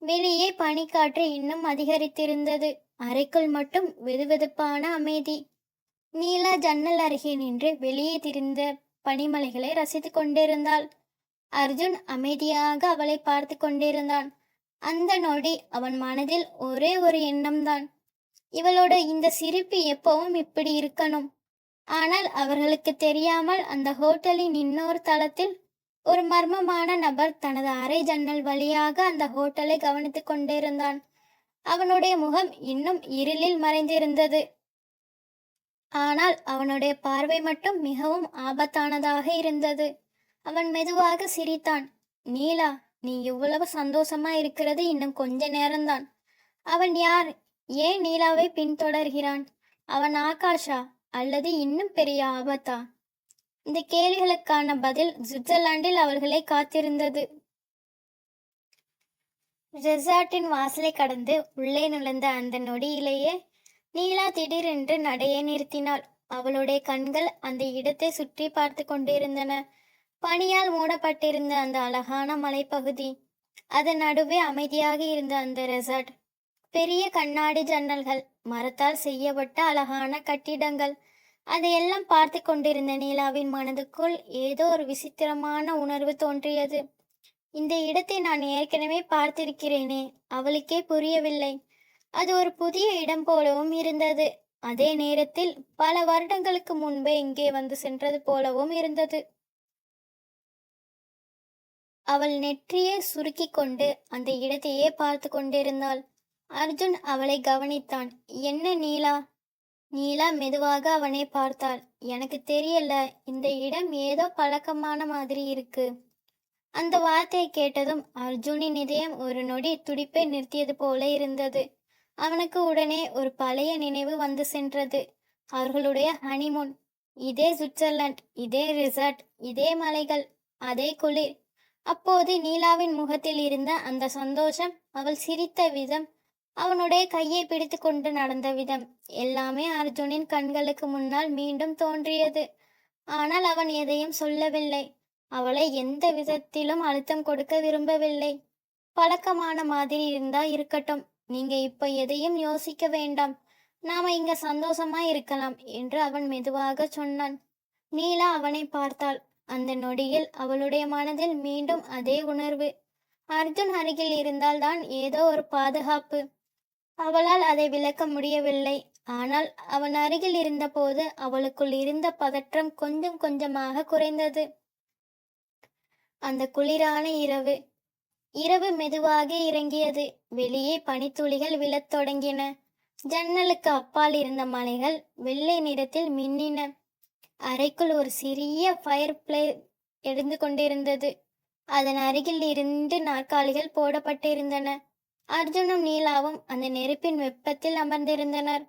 வெளியே பனிக்காற்று இன்னும் அதிகரித்திருந்தது. அறைக்குள் மட்டும் வெதுவெதுப்பான அமைதி. நீலா ஜன்னல் அருகே நின்று வெளியே திரிந்த பனிமலைகளை ரசித்து கொண்டிருந்தாள். அர்ஜுன் அமைதியாக அவளை பார்த்து கொண்டிருந்தான். அந்த நொடி அவன் மனதில் ஒரே ஒரு எண்ணம்தான், இவளோட இந்த சிரிப்பு எப்பவும் இப்படி இருக்கணும். ஆனால் அவர்களுக்கு தெரியாமல் அந்த ஹோட்டலின் இன்னொரு தளத்தில் ஒரு மர்மமான நபர் தனது அறை ஜன்னல் வழியாக அந்த ஹோட்டலை கவனித்துக் கொண்டிருந்தான். அவனுடைய முகம் இன்னும் இருளில் மறைந்திருந்தது. ஆனால் அவனுடைய பார்வை மட்டும் மிகவும் ஆபத்தானதாக இருந்தது. அவன் மெதுவாக சிரித்தான். நீலா, நீ இவ்வளவு சந்தோஷமா இருக்கிறது இன்னும் கொஞ்ச நேரம்தான். அவன் யார்? ஏன் நீலாவை பின்தொடர்கிறான்? அவன் ஆகாஷா அல்லது இன்னும் பெரிய ஆபத்தா? இந்த கேள்விகளுக்கான பதில் சுவிட்சர்லாந்தில் அவர்களை காத்திருந்தது. ரெசார்ட்டின் வாசலை கடந்து உள்ளே நுழைந்த அந்த நொடியிலேயே நீலா திடீரென்று நடையை நிறுத்தினாள். அவளுடைய கண்கள் அந்த இடத்தை சுற்றி பார்த்து கொண்டிருந்தன. பனியால் மூடப்பட்டிருந்த அந்த அழகான மலைப்பகுதி, அதன் நடுவே அமைதியாக இருந்த அந்த ரெசார்ட், பெரிய கண்ணாடி ஜன்னல்கள், மரத்தால் செய்யப்பட்ட அழகான கட்டிடங்கள், அதையெல்லாம் பார்த்து கொண்டிருந்த நீலாவின் மனதுக்குள் ஏதோ ஒரு விசித்திரமான உணர்வு தோன்றியது. இந்த இடத்தை நான் ஏற்கனவே பார்த்திருக்கிறேனே, அவளுக்கே புரியவில்லை. அது ஒரு புதிய இடம் போலவும் இருந்தது. அதே நேரத்தில் பல வருடங்களுக்கு முன்பே இங்கே வந்து சென்றது போலவும் இருந்தது. அவள் நெற்றியை சுருக்கி கொண்டு அந்த இடத்தையே பார்த்து கொண்டிருந்தாள். அர்ஜுன் அவளை கவனித்தான். என்ன நீலா? நீலா மெதுவாக அவனை பார்த்தாள். எனக்கு தெரியல, இந்த இடம் ஏதோ பழக்கமான மாதிரி இருக்கு. அந்த வார்த்தையை கேட்டதும் அர்ஜுனின் இதயம் ஒரு நொடி துடிப்பை நிறுத்தியது போல இருந்தது. அவனுக்கு உடனே ஒரு பழைய நினைவு வந்து சென்றது. அவர்களுடைய ஹனிமூன். இதே சுவிட்சர்லாந்து, இதே ரிசார்ட், இதே மலைகள், அதே குளிர். அப்போது நீலாவின் முகத்தில் இருந்த அந்த சந்தோஷம், அவள் சிரித்த விதம், அவனுடைய கையை பிடித்து கொண்டு நடந்த விதம், எல்லாமே அர்ஜுனின் கண்களுக்கு முன்னால் மீண்டும் தோன்றியது. ஆனால் அவன் எதையும் சொல்லவில்லை. அவளை எந்த விதத்திலும் அழுத்தம் கொடுக்க விரும்பவில்லை. பழக்கமான மாதிரி இருந்தா இருக்கட்டும், நீங்க இப்ப எதையும் யோசிக்க வேண்டாம், நாம இங்க சந்தோஷமா இருக்கலாம் என்று அவன் மெதுவாக சொன்னான். நீலா அவனை பார்த்தாள். அந்த நொடியில் அவளுடைய மனதில் மீண்டும் அதே உணர்வு. அர்ஜுன் அருகில் இருந்தால்தான் ஏதோ ஒரு பாதுகாப்பு. அவளால் அதை விளக்க முடியவில்லை. ஆனால் அவன் அருகில் இருந்தபோது அவளுக்குள் இருந்த பதற்றம் கொஞ்சம் கொஞ்சமாக குறைந்தது. அந்த குளிரான இரவு இரவு மெதுவாக இறங்கியது. வெளியே பனித்துளிகள் விழத் தொடங்கின. ஜன்னலுக்கு அப்பால் இருந்த மலைகள் வெள்ளை நிறத்தில் மின்னின. அறைக்குள் ஒரு சிறிய ஃபயர் பிளேஸ் எரிந்து கொண்டிருந்தது. அதன் அருகில் 2 நாற்காலிகள் போடப்பட்டிருந்தன. அர்ஜுனும் நீலாவும் அந்த நெருப்பின் வெப்பத்தில் அமர்ந்திருந்தனர்.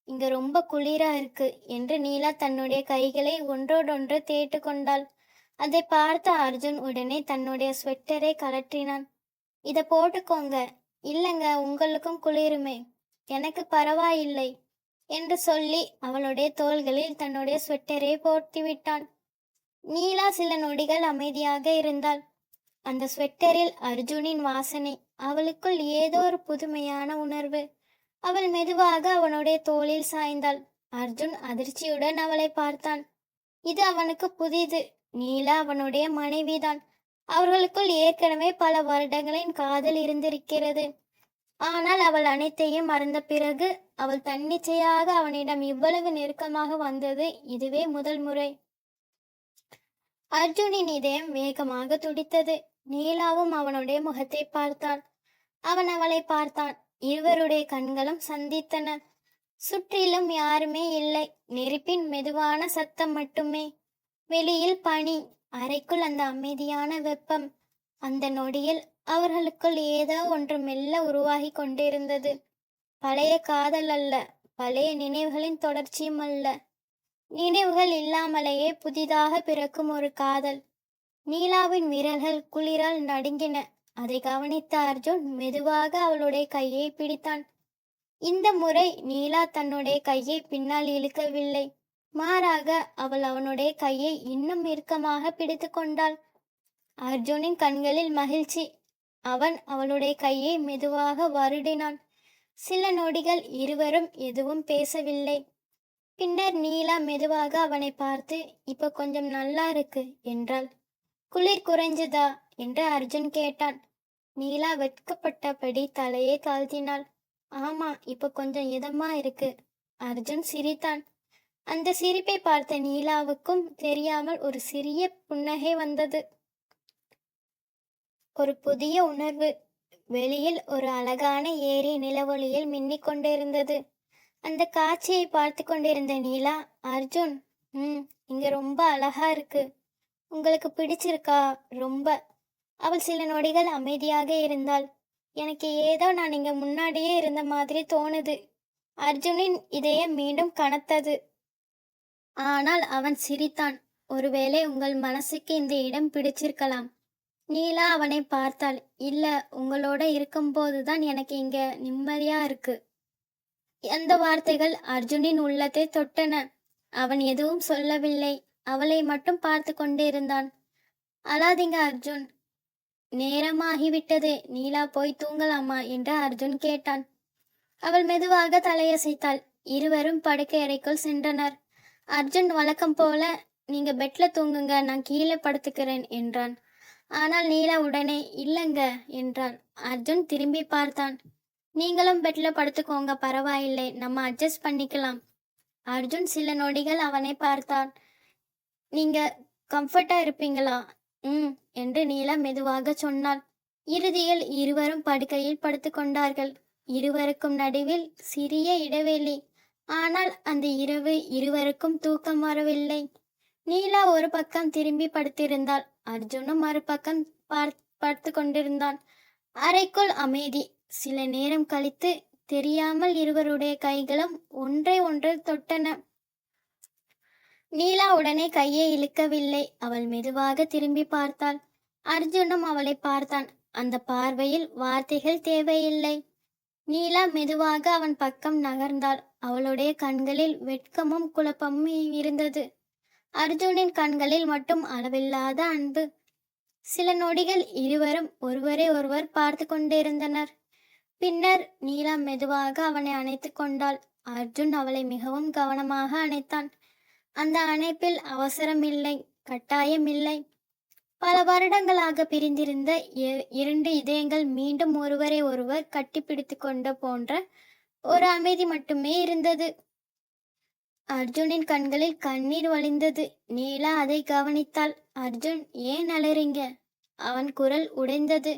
இங்க ரொம்ப குளிரா இருக்கு என்று நீலா தன்னுடைய கைகளை ஒன்றோடொன்று தேய்த்து கொண்டாள். அதை பார்த்த அர்ஜுன் உடனே தன்னுடைய ஸ்வெட்டரை கலற்றினான். இத போட்டுக்கோங்க. இல்லைங்க, உங்களுக்கும் குளிருமே. எனக்கு பரவாயில்லை என்று சொல்லி அவளுடைய தோள்களில் தன்னுடைய ஸ்வெட்டரை போர்த்தி விட்டான். நீலா சில நொடிகள் அமைதியாக இருந்தாள். அந்த ஸ்வெட்டரில் அர்ஜுனின் வாசனை. அவளுக்குள் ஏதோ ஒரு புதுமையான உணர்வு. அவள் மெதுவாக அவனுடைய தோளில் சாய்ந்தாள். அர்ஜுன் அதிர்ச்சியுடன் அவளை பார்த்தான். இது அவனுக்கு புதிது. நீலா அவனுடைய மனைவிதான். அவர்களுக்குள் ஏற்கனவே பல வருடங்களின் காதல் இருந்திருக்கிறது. ஆனால் அவள் அனைத்தையும் மறந்த பிறகு அவள் தன்னிச்சையாக அவனிடம் இவ்வளவு நெருக்கமாக வந்தது இதுவே முதல் முறை. அர்ஜுனின் இதயம் வேகமாக துடித்தது. நீலாவும் அவனுடைய முகத்தை பார்த்தாள். அவன் அவளை பார்த்தான். இருவருடைய கண்களும் சந்தித்தன. சுற்றிலும் யாருமே இல்லை. நெருப்பின் மெதுவான சத்தம் மட்டுமே. வெளியில் பனி, அறைக்குள் அந்த அமைதியான வெப்பம். அந்த நொடியில் அவர்களுக்குள் ஏதோ ஒன்று மெல்ல உருவாகி கொண்டிருந்தது. பழைய காதல் அல்ல, பழைய நினைவுகளின் தொடர்ச்சியும் அல்ல, நினைவுகள் இல்லாமலேயே புதிதாக பிறக்கும் ஒரு காதல். நீலாவின் விரல்கள் குளிரால் நடுங்கின. அதை கவனித்த அர்ஜுன் மெதுவாக அவளுடைய கையை பிடித்தான். இந்த முறை நீலா தன்னுடைய கையை பின்னால் இழுக்கவில்லை. மாறாக அவள் அவனுடைய கையை இன்னும் இறுக்கமாக பிடித்து கொண்டாள். அர்ஜுனின் கண்களில் மகிழ்ச்சி. அவன் அவளுடைய கையை மெதுவாக வருடினான். சில நொடிகள் இருவரும் எதுவும் பேசவில்லை. பின்னர் நீலா மெதுவாக அவனை பார்த்து, இப்ப கொஞ்சம் நல்லா இருக்கு என்றாள். குளிர் குறைஞ்சதா என்று அர்ஜுன் கேட்டான். நீலா வெட்கப்பட்டபடி தலையை தாழ்த்தினாள். ஆமா, இப்ப கொஞ்சம் இதமா இருக்கு. அர்ஜுன் சிரித்தான். அந்த சிரிப்பை பார்த்த நீலாவுக்கும் தெரியாமல் ஒரு சிறிய புன்னகை வந்தது. ஒரு புதிய உணர்வு. வெளியில் ஒரு அழகான ஏரி நிலவொளியில் மின்னிக் கொண்டிருந்தது. அந்த காட்சியை பார்த்து கொண்டிருந்த நீலா, அர்ஜுன், இங்க ரொம்ப அழகா இருக்கு. உங்களுக்கு பிடிச்சிருக்கா? ரொம்ப. அவள் சில நொடிகள் அமைதியாக இருந்தாள். எனக்கு ஏதோ நான் இங்க முன்னாடியே இருந்த மாதிரி தோணுது. அர்ஜுனின் இதயம் மீண்டும் கனத்தது. ஆனால் அவன் சிரித்தான். ஒருவேளை உங்கள் மனசுக்கு இந்த இடம் பிடிச்சிருக்கலாம். நீலா அவனை பார்த்தாள். இல்ல, உங்களோட இருக்கும்போதுதான் எனக்கு இங்க நிம்மதியா இருக்கு. அந்த வார்த்தைகள் அர்ஜுனின் உள்ளத்தை தொட்டன. அவன் எதுவும் சொல்லவில்லை. அவளை மட்டும் பார்த்து கொண்டே இருந்தான். அழாதீங்க அர்ஜுன். நேரமாகிவிட்டது. நீலா போய் தூங்கலாமா என்று அர்ஜுன் கேட்டான். அவள் மெதுவாக தலையசைத்தாள். இருவரும் படுக்கை அறைக்குள் சென்றனர். அர்ஜுன் வழக்கம் போல, நீங்க பெட்ல தூங்குங்க, நான் கீழே படுத்துக்கிறேன் என்றான். ஆனால் நீலா உடனே இல்லங்க என்றாள். அர்ஜுன் திரும்பி பார்த்தான். நீங்களும் பெட்ல படுத்துக்கோங்க, பரவாயில்லை, நம்ம அட்ஜஸ்ட் பண்ணிக்கலாம். அர்ஜுன் சில நொடிகள் அவனை பார்த்தான். நீங்க கம்ஃபர்ட்டா இருப்பீங்களா? என்று நீலா மெதுவாக சொன்னாள். இறுதியில் இருவரும் படுக்கையில் படுத்துக்கொண்டார்கள். இருவருக்கும் நடுவில் சிறிய இடைவெளி. ஆனால் அந்த இரவு இருவருக்கும் தூக்கம் வரவில்லை. நீலா ஒரு பக்கம் திரும்பி படுத்திருந்தாள். அர்ஜுனும் மறுபக்கம் பார்த்து கொண்டிருந்தான். அறைக்குள் அமைதி. சில நேரம் கழித்து தெரியாமல் இருவருடைய கைகளும் ஒன்றை ஒன்று தொட்டன. நீலா உடனே கையை இழுக்கவில்லை. அவள் மெதுவாக திரும்பி பார்த்தாள். அர்ஜுனும் அவளை பார்த்தான். அந்த பார்வையில் வார்த்தைகள் தேவையில்லை. நீலா மெதுவாக அவன் பக்கம் நகர்ந்தாள். அவளுடைய கண்களில் வெட்கமும் குழப்பமும் இருந்தது. அர்ஜுனின் கண்களில் மட்டும் அளவில்லாத அன்பு. சில நொடிகள் இருவரும் ஒருவரை ஒருவர் பார்த்து கொண்டிருந்தனர். பின்னர் நீலா மெதுவாக அவனை அணைத்து கொண்டாள். அர்ஜுன் அவளை மிகவும் கவனமாக அணைத்தான். அந்த அணைப்பில் அவசரமில்லை, கட்டாயமில்லை. பல வருடங்களாக பிரிந்திருந்த இரண்டு இதயங்கள் மீண்டும் ஒருவரை ஒருவர் கட்டிப்பிடித்து கொண்ட போன்ற ஒரு அமைதி மட்டுமே இருந்தது. அர்ஜுனின் கண்களில் கண்ணீர் வழிந்தது. நீலா அதை கவனித்தாள். அர்ஜுன், ஏன் அலறீங்க? அவன் குரல் உடைந்தது.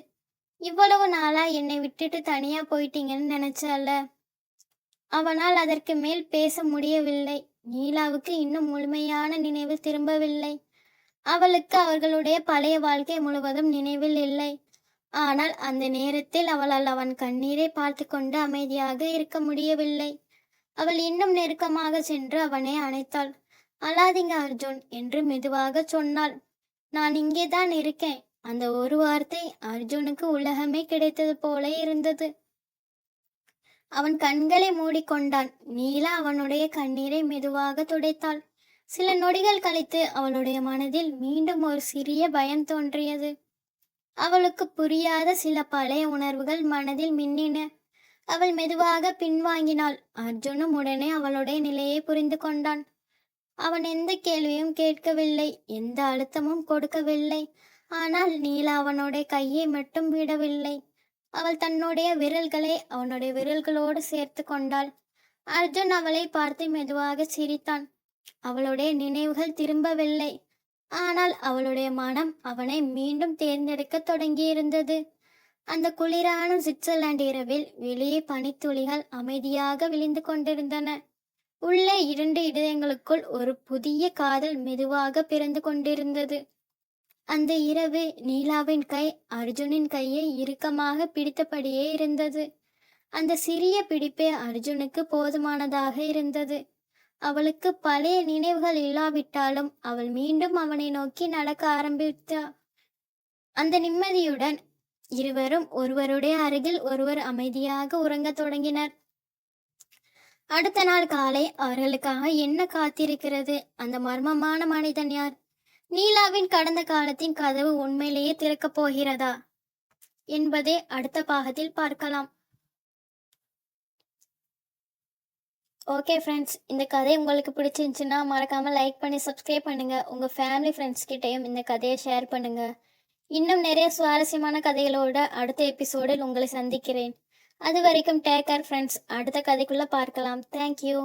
இவ்வளவு நாளா என்னை விட்டுட்டு தனியா போயிட்டீங்கன்னு நினைச்சால. அவனால் அதற்கு மேல் பேச முடியவில்லை. நீலாவுக்கு இன்னும் முழுமையான நினைவு திரும்பவில்லை. அவளுக்கு அவர்களுடைய பழைய வாழ்க்கை முழுவதும் நினைவில் இல்லை. ஆனால் அந்த நேரத்தில் அவளால் அவன் கண்ணீரை பார்த்து கொண்டு அமைதியாக இருக்க முடியவில்லை. அவள் இன்னும் நெருக்கமாக சென்று அவனை அணைத்தாள். அழாதீங்க அர்ஜுன் என்று மெதுவாக சொன்னாள். நான் இங்கேதான் இருக்கேன். அந்த ஒரு வார்த்தை அர்ஜுனுக்கு உலகமே கிடைத்தது போல இருந்தது. அவன் கண்களை மூடிக்கொண்டான். நீலா அவனுடைய கண்ணீரை மெதுவாக துடைத்தாள். சில நொடிகள் கழித்து அவளுடைய மனதில் மீண்டும் ஒரு சிறிய பயம் தோன்றியது. அவளுக்கு புரியாத சில பழைய உணர்வுகள் மனதில் மின்னின. அவள் மெதுவாக பின்வாங்கினாள். அர்ஜுனும் உடனே அவளுடைய நிலையை புரிந்து கொண்டான். அவன் எந்த கேள்வியும் கேட்கவில்லை, எந்த அழுத்தமும் கொடுக்கவில்லை. ஆனால் நீலா அவனுடைய கையை மட்டும் விடவில்லை. அவள் தன்னுடைய விரல்களை அவனுடைய விரல்களோடு சேர்த்து கொண்டாள். அர்ஜுன் அவளை பார்த்து மெதுவாக சிரித்தான். அவளுடைய நினைவுகள் திரும்பவில்லை. ஆனால் அவளுடைய மனம் அவனை மீண்டும் தேர்ந்தெடுக்க தொடங்கியிருந்தது. அந்த குளிரான சுவிட்சர்லாந்து இரவில் வெளியே பனித்துளிகள் அமைதியாக விழுந்து கொண்டிருந்தன. உள்ளே இரண்டு இதயங்களுக்குள் ஒரு புதிய காதல் மெதுவாக பிறந்து கொண்டிருந்தது. அந்த இரவு நீலாவின் கை அர்ஜுனின் கையை இறுக்கமாக பிடித்தபடியே இருந்தது. அந்த சிறிய பிடிப்பே அர்ஜுனுக்கு போதுமானதாக இருந்தது. அவளுக்கு பழைய நினைவுகள் இல்லாவிட்டாலும் அவள் மீண்டும் அவனை நோக்கி நடக்க ஆரம்பித்தாள். அந்த நிம்மதியுடன் இருவரும் ஒருவருடைய அருகில் ஒருவர் அமைதியாக உறங்க தொடங்கினர். அடுத்த நாள் காலை அவர்களுக்காக என்ன காத்திருக்கிறது? அந்த மர்மமான மனிதன் யார்? நீலாவின் கடந்த காலத்தின் கதவு உண்மையிலேயே திறக்கப் போகிறதா என்பதை அடுத்த பாகத்தில் பார்க்கலாம். ஓகே ஃப்ரெண்ட்ஸ், இந்த கதை உங்களுக்கு பிடிச்சிருந்துச்சுன்னா மறக்காமல் லைக் பண்ணி சப்ஸ்கிரைப் பண்ணுங்கள். உங்கள் ஃபேமிலி ஃப்ரெண்ட்ஸ் கிட்டையும் இந்த கதையை ஷேர் பண்ணுங்கள். இன்னும் நிறைய சுவாரஸ்யமான கதைகளோட அடுத்த எபிசோடில் உங்களை சந்திக்கிறேன். அது வரைக்கும் டேக் கேர் ஃப்ரெண்ட்ஸ். அடுத்த கதைக்குள்ளே பார்க்கலாம். தேங்க்யூ.